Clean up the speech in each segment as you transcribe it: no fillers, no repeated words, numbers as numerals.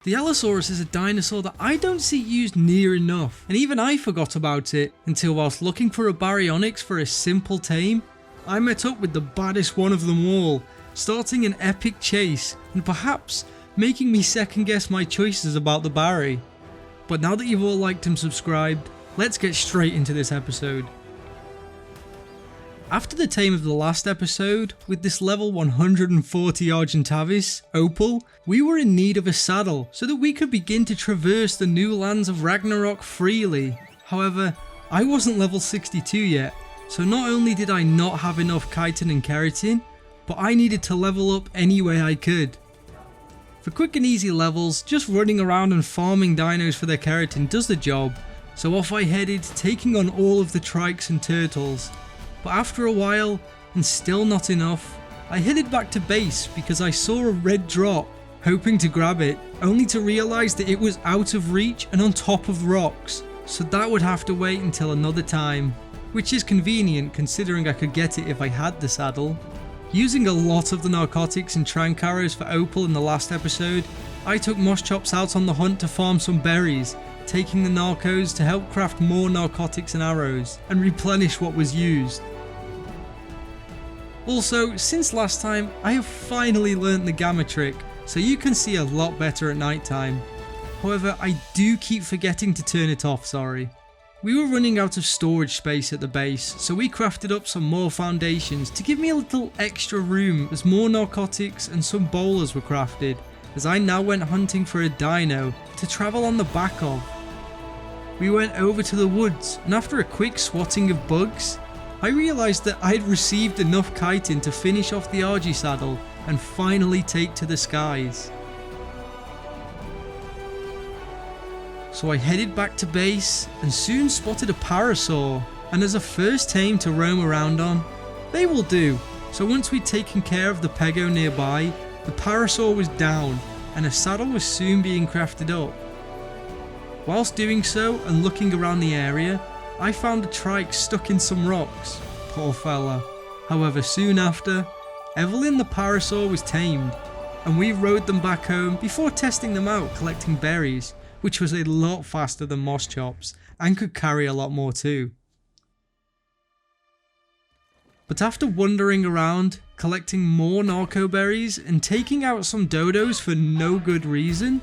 The Allosaurus is a dinosaur that I don't see used near enough, and even I forgot about it until whilst looking for a baryonyx for a simple tame, I met up with the baddest one of them all, starting an epic chase and perhaps making me second guess my choices about the Barry. But now that you've all liked and subscribed, let's get straight into this episode. After the tame of the last episode, with this level 140 Argentavis, Opal, we were in need of a saddle so that we could begin to traverse the new lands of Ragnarok freely. However, I wasn't level 62 yet, so not only did I not have enough chitin and keratin, but I needed to level up any way I could. For quick and easy levels, just running around and farming dinos for their keratin does the job, so off I headed, taking on all of the trikes and turtles. But after a while, and still not enough, I headed back to base because I saw a red drop, hoping to grab it, only to realise that it was out of reach and on top of rocks, so that would have to wait until another time, which is convenient considering I could get it if I had the saddle. Using a lot of the narcotics and trank arrows for Opal in the last episode, I took Moschops out on the hunt to farm some berries, taking the narcos to help craft more narcotics and arrows, and replenish what was used. Also, since last time, I have finally learnt the gamma trick, so you can see a lot better at night time. However, I do keep forgetting to turn it off, sorry. We were running out of storage space at the base, so we crafted up some more foundations to give me a little extra room as more narcotics and some bowlers were crafted, as I now went hunting for a dino to travel on the back of. We went over to the woods, and after a quick swatting of bugs, I realised that I had received enough chitin to finish off the RG saddle and finally take to the skies. So I headed back to base and soon spotted a parasaur, and as a first tame to roam around on, they will do. So once we'd taken care of the pego nearby, the parasaur was down and a saddle was soon being crafted up. Whilst doing so and looking around the area, I found a trike stuck in some rocks, poor fella. However, soon after, Evelyn the parasaur was tamed, and we rode them back home before testing them out collecting berries, which was a lot faster than Moschops and could carry a lot more too. But after wandering around, collecting more narco berries and taking out some dodos for no good reason,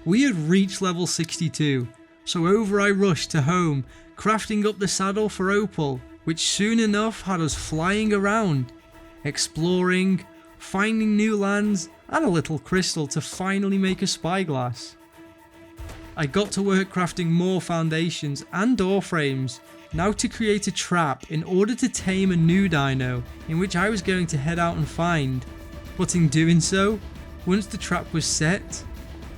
we had reached level 62, so over I rushed to home, crafting up the saddle for Opal, which soon enough had us flying around, exploring, finding new lands, and a little crystal to finally make a spyglass. I got to work crafting more foundations and door frames, now to create a trap in order to tame a new dino, in which I was going to head out and find, but in doing so, once the trap was set,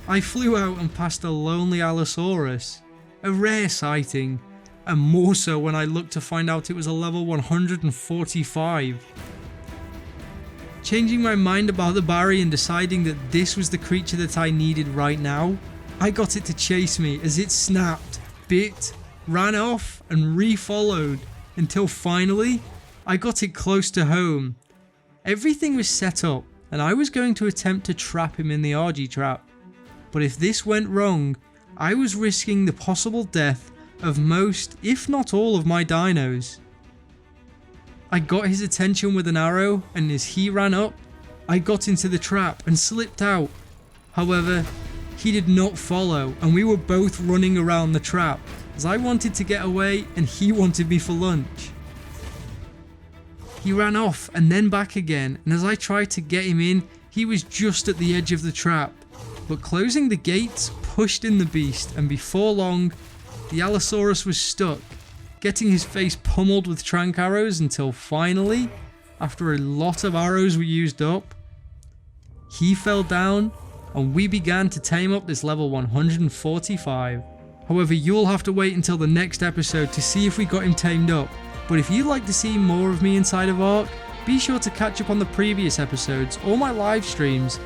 I flew out and passed a lonely Allosaurus, a rare sighting, and more so when I looked to find out it was a level 145. Changing my mind about the Barry and deciding that this was the creature that I needed right now, I got it to chase me as it snapped, bit, ran off and re-followed until finally I got it close to home. Everything was set up and I was going to attempt to trap him in the RG trap, but if this went wrong, I was risking the possible death of most, if not all, of my dinos. I got his attention with an arrow, and as he ran up, I got into the trap and slipped out. However, he did not follow, and we were both running around the trap, as I wanted to get away and he wanted me for lunch. He ran off and then back again, and as I tried to get him in, he was just at the edge of the trap, but closing the gates pushed in the beast, and before long, the Allosaurus was stuck, getting his face pummeled with trank arrows until finally, after a lot of arrows were used up, he fell down and we began to tame up this level 145. However, you'll have to wait until the next episode to see if we got him tamed up, but if you'd like to see more of me inside of ARK, be sure to catch up on the previous episodes or my live streams,